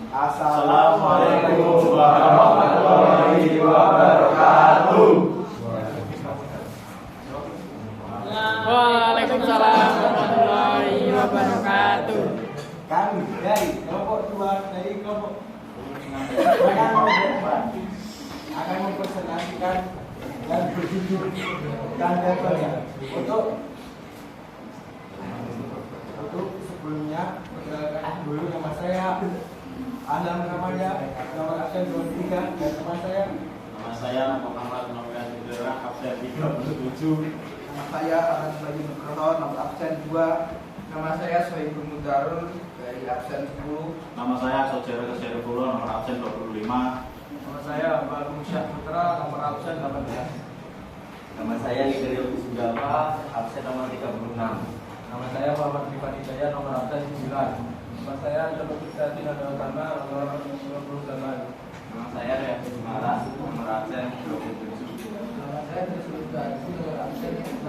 Assalamualaikum warahmatullahi wabarakatuh. Waalaikumsalam warahmatullahi wabarakatuh. Kami dari kelompok 2 dari kelompok akan mempresentasikan dan berjudul tanda tanya. Untuk sebelumnya perkenalkan dulu nama saya Adam Ramadhan, nomor absen 23, dan teman saya. Nama saya Muhammad Novian Hidra, absen 37. Nama saya Anas Bayu Nugroho, nomor absen 2. Nama saya Sohibul Mudarul dari absen 10. Nama saya Sojero Keserupulo, nomor absen 25. Nama saya Bagung Syah Putra, nomor absen 18. Nama saya Nigerio Kusudama, absen nomor 36. Nama saya Muhammad Rifat Hidayat, nomor absen 9. Nama saya Joko Fitrati Nadawatama, nomor 28. Nama saya Reaksi Maras, nomor absen 27. Nama saya Trisul Dari, nomor absen 6.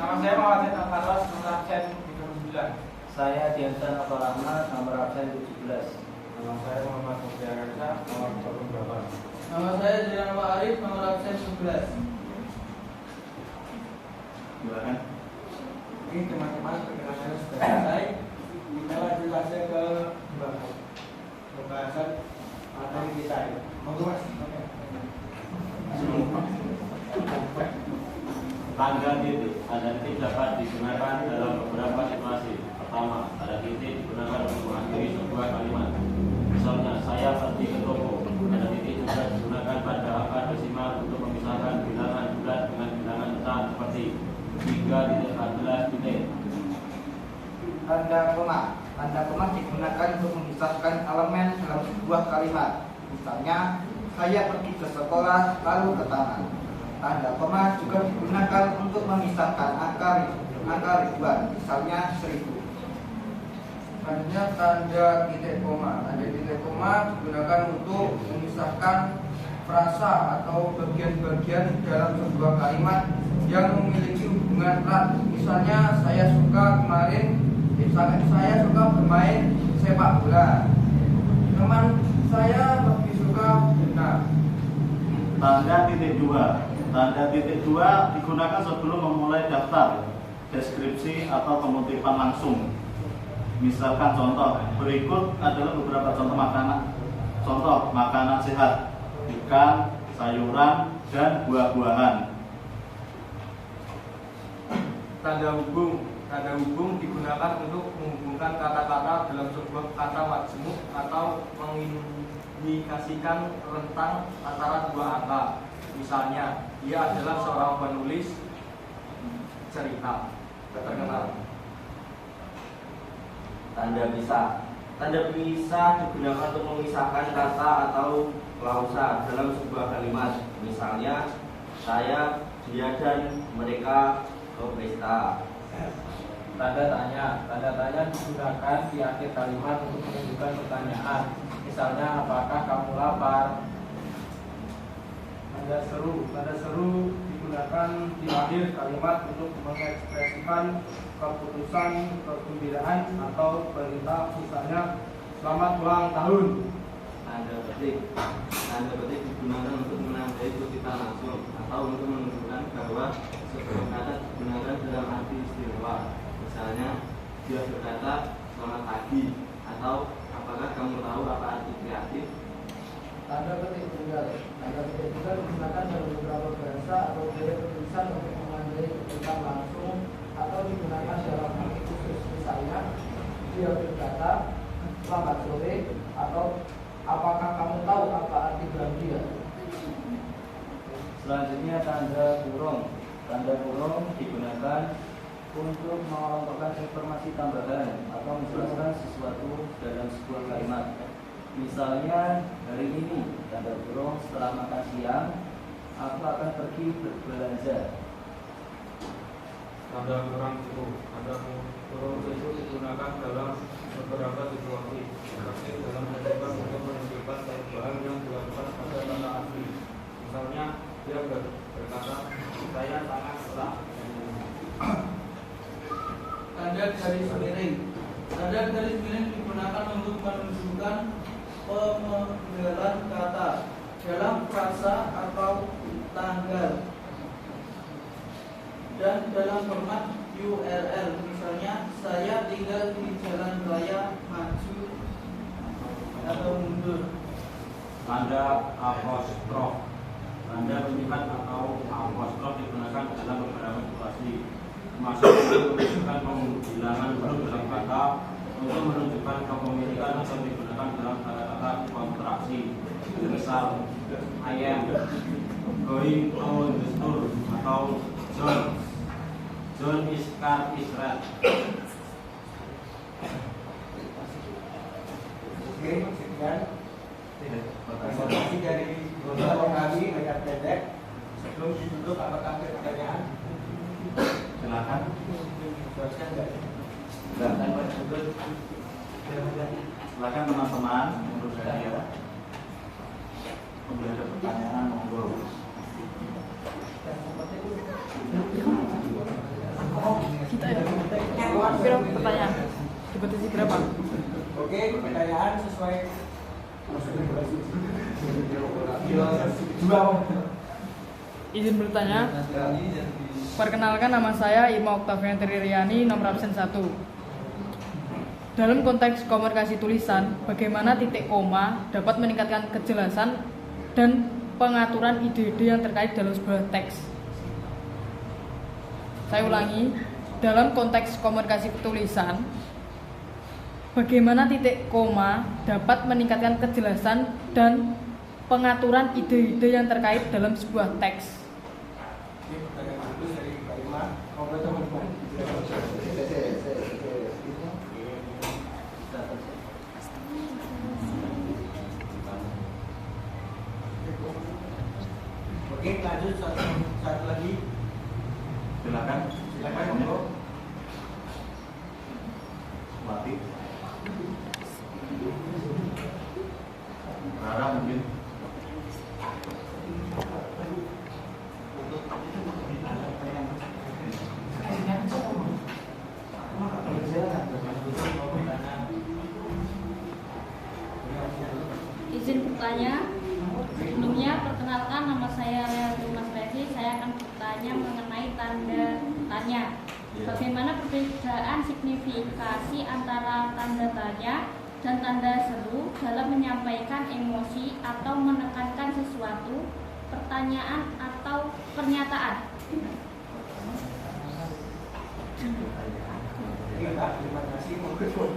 Nama saya Muhammad Al-Faras, nomor absen 39. Saya Diansan Abdurrahman, nomor absen 17. Nama saya Muhammad Mutia Reza, nomor 28. Nama saya Jiran Arif, nomor absen 11. Silakan. Oke teman-teman, perkenalkan sudah selesai. Kita lanjut saja ke pembahasan materi kita. Monggo Mas. Tanda titik dapat digunakan dalam beberapa situasi. Pertama, tanda titik digunakan untuk mengakhiri sebuah kalimat. Misalnya, saya pergi ke toko. Tanda titik juga digunakan pada angka desimal untuk memisahkan bilangan bulat dengan bilangan pecahan seperti 3.14 titik. Tanda koma. Tanda koma digunakan untuk memisahkan elemen dalam sebuah kalimat. Misalnya, saya pergi ke sekolah lalu ke taman. Tanda koma juga digunakan untuk memisahkan angka ribuan, misalnya 1000. Selanjutnya tanda titik koma. Tanda titik koma digunakan untuk memisahkan frasa atau bagian-bagian dalam sebuah kalimat yang memiliki hubungan erat. Misalnya saya suka bermain sepak bola. Teman saya lebih suka berenang. Tanda titik 2. Tanda titik 2 digunakan sebelum memulai daftar, deskripsi atau pengutipan langsung. Misalkan contoh, berikut adalah beberapa contoh makanan. Contoh makanan sehat, ikan, sayuran, dan buah-buahan. Tanda hubung digunakan untuk menghubungkan kata-kata dalam sebuah kata majmuk atau mengindikasikan rentang antara dua angka. Misalnya, dia adalah seorang penulis cerita terkenal. Tanda pisah. Tanda pisah digunakan untuk memisahkan kata atau klausa dalam sebuah kalimat. Misalnya, saya, dia, dan mereka ke pesta. Tanda tanya. Tanda tanya digunakan di akhir kalimat untuk menunjukkan pertanyaan. Misalnya, apakah kamu lapar? Tanda seru. Tanda seru digunakan di akhir kalimat untuk mengekspresikan keputusan, kegembiraan atau perintah. Misalnya, selamat ulang tahun. Tanda petik. Tanda petik digunakan untuk menandai kutipan langsung atau untuk menunjukkan bahwa sebuah kata digunakan dalam arti istimewa. Misalnya, dia berkata selamat pagi atau apakah kamu tahu apa arti kreatif? Tanda petik tunggal. Tanda petik tunggal digunakan dalam beberapa bahasa atau gaya tulisan untuk menandai kutipan langsung atau digunakan dalam arti khusus. Misalnya, dia berkata selamat sore atau apakah kamu tahu apa arti bahagia? Selanjutnya tanda kurung. Tanda kurung digunakan untuk mengelompokkan informasi tambahan atau menjelaskan sesuatu dalam sebuah kalimat. Misalnya, hari ini, tanda kurung, setelah makan siang, aku akan pergi berbelanja. Tanda kurang itu. Tanda kurung itu digunakan dalam beberapa situasi, seperti dalam menentukan untuk menunjukkan perubahan yang dilakukan pada kata asli. Misalnya, dia berkata, saya sangat lelah. Tanda garis miring. Tanda garis miring digunakan untuk menunjukkan pemenggalan kata dalam frasa atau tanggal, dan dalam format URL, misalnya saya tinggal di jalan raya maju atau mundur. Tanda apostrof. Tanda kutipan atau apostrof digunakan dalam beberapa situasi, termasuk untuk menunjukkan penghilangan huruf dalam kata, untuk menunjukkan kepemilikan, atau digunakan dalam kata-kata kontraksi. Misal, I am going to the store, atau John is car is red. Oke, sekian informasi dari Bapak kami banyak pendek. Sebelum ditutup, apakah ada pertanyaan? Silakan. Teruskan nggak? Silakan teman-teman menurut saya. Kalau ada pertanyaan monggo. Kita ya. Kira pertanyaan. Dibatasi berapa? Oke, pertanyaan sesuai Izin bertanya. Perkenalkan, nama saya Irma Oktavian Tririani, nomor absen 1. Dalam konteks komunikasi tulisan, bagaimana titik koma dapat meningkatkan kejelasan dan pengaturan ide-ide yang terkait dalam sebuah teks? Saya ulangi, dalam konteks komunikasi tulisan, bagaimana titik koma dapat meningkatkan kejelasan dan pengaturan ide-ide yang terkait dalam sebuah teks? Oke, pertanyaan bagus dari Pak Irma. Monggo teman-teman. Oke, lanjut satu lagi. Silakan. Silakan monggo. Mati. Rara mungkin. Izin bertanya. Sebelumnya perkenalkan, nama saya Rea Mas Resi. Saya akan bertanya mengenai tanda tanya. Bagaimana perbedaan signifikasi antara tanda tanya dan tanda seru dalam menyampaikan emosi atau menekankan sesuatu, pertanyaan atau pernyataan? Terima kasih. Monggo.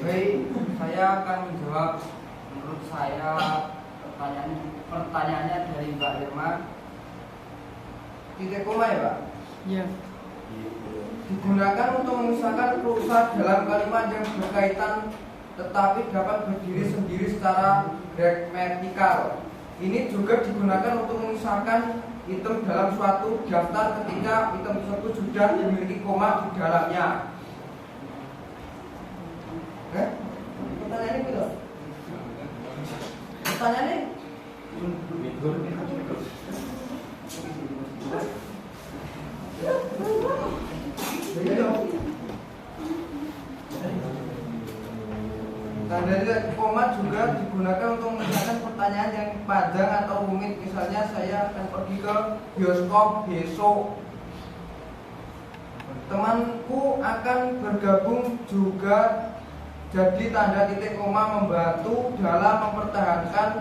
Baik, saya akan menjawab. Menurut saya pertanyaannya dari Mbak Irma. Titik koma ya, Pak? Iya. Digunakan untuk memisahkan perusahaan dalam kalimat yang berkaitan tetapi dapat berdiri sendiri secara gramatikal. Ini juga digunakan untuk memisahkan item dalam suatu daftar ketika item tersebut sudah memiliki koma di dalamnya. Pertanyaan ini loh. Pertanyaan ini. Tanda titik koma juga digunakan untuk menyelesaikan pertanyaan yang panjang atau rumit. Misalnya saya akan pergi ke bioskop besok. Temanku akan bergabung juga. Jadi tanda titik koma membantu dalam mempertahankan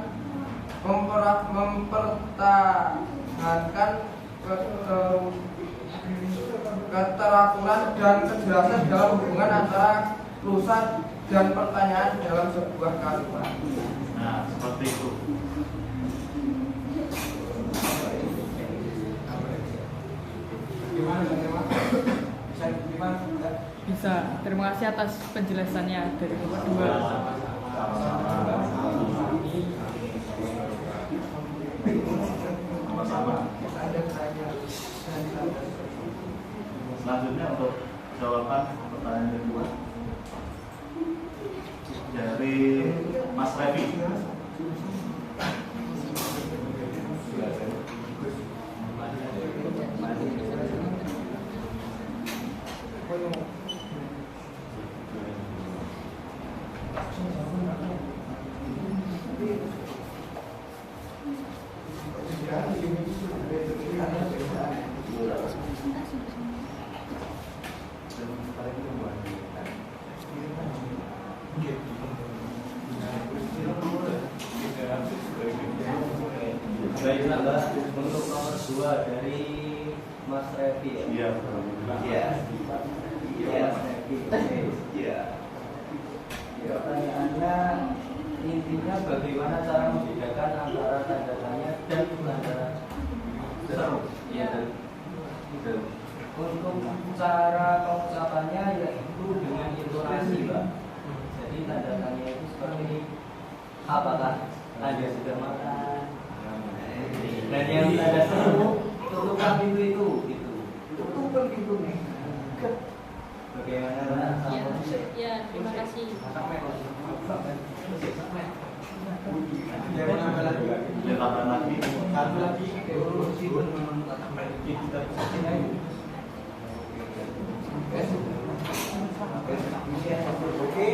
keteraturan dan kejelasan dalam hubungan antara lusan dan pertanyaan dalam sebuah kalimat. Nah, seperti itu. Gimana teman-teman? Bisa gimana? Enggak? Bisa. Terima kasih atas penjelasannya dari Bapak dua. Sama-sama. Selanjutnya untuk jawaban pertanyaan kedua dari Mas Revi. Baiklah Mbak, untuk nomor 2 dari Mas Revi ya? Iya. Iya. Iya, Mas Revi. Iya. Pertanyaannya intinya bagaimana cara membedakan antara tanda tanya dan tanda seru? Iya. Untuk cara pengucapannya yaitu dengan intonasi, Mbak. Jadi tanda tanya itu seperti apakah Anda sudah makan? Dan yang tanda seru tutupkan pintu itu, gitu. Tutupan pintunya. Bagaimana Mbak? Ya, terima kasih. Dia mau nambah lagi. Dia tambah lagi. Satu lagi. Oke.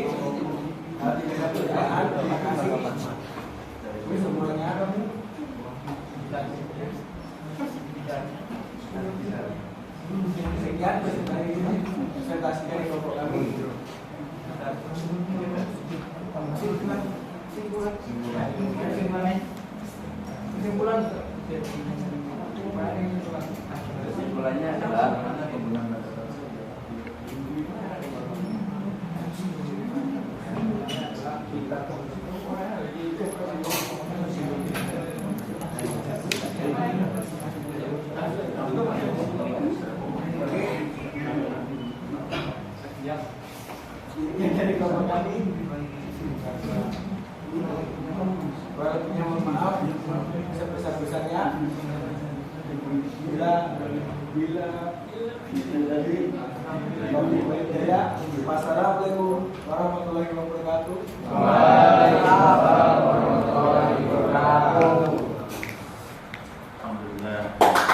Nanti kita berjalan. Terima kasih. Ini semuanya. Sekian presentasi dari kelompok kami. Kesimpulannya adalah Yang dari kelompok kami, walaupun mohon maaf sebesar-besarnya bila Wassalamualaikum warahmatullahi wabarakatuh.